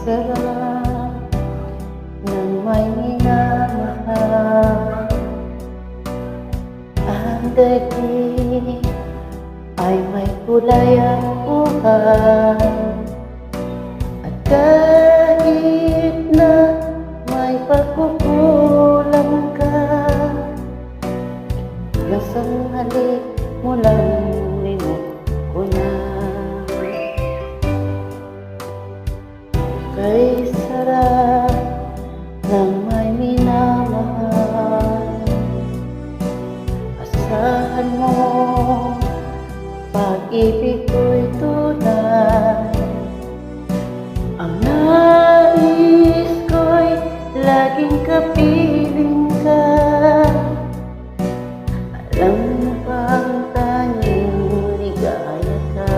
sarap ng may minamahal. Ang daigdig ay may kulay at buhay, at kahit na may pagkukulang ka, lasang halik mo lang linot ko na. Kay sarap ng may minamahal, asahan mo pag-ibig ko'y tunay. Ang nais ko'y laging kapiling ka. Alam mo bang tanging ligaya ka?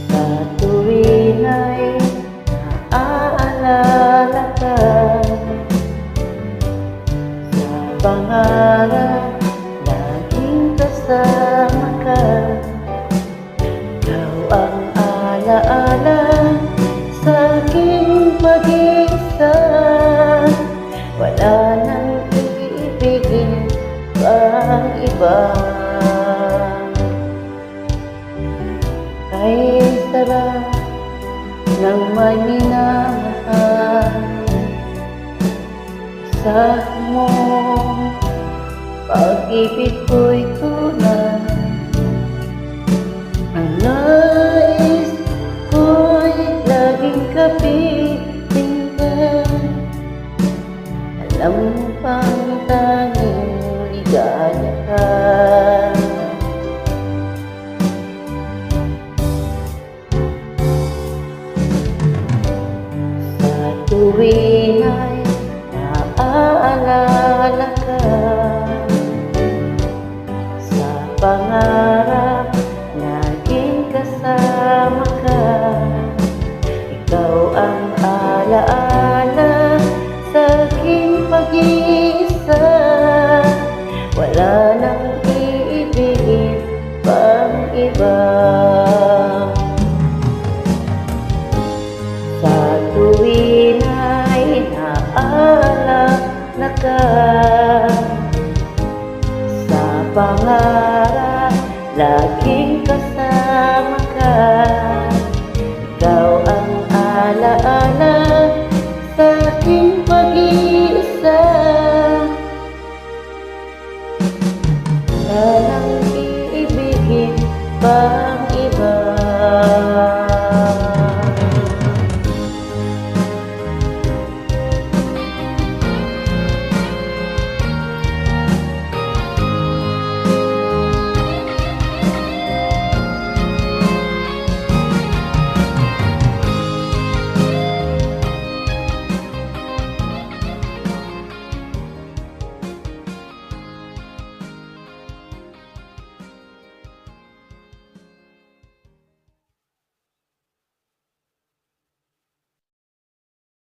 Sa tuwin ay naaalala ka, sa pangarap laging kasama ka. Ikaw ang alaala sa aking pag-isa, wala nang iibigin pang iba. Kay sarap ng may minamahal, asahan mo pag-ibig ko'y tunay. Ang nais ko'y laging kapiling ka. Alam mo bang tanging ligaya ka? Sa tuwin ay naaalala ka, sa pangarap laging kasama ka. Ikaw ang alaala sa aking pag-iisa, wala nang iibigin pang iba. Sa tuwin ay naaalala ka, sa pangarap laging kasama ka.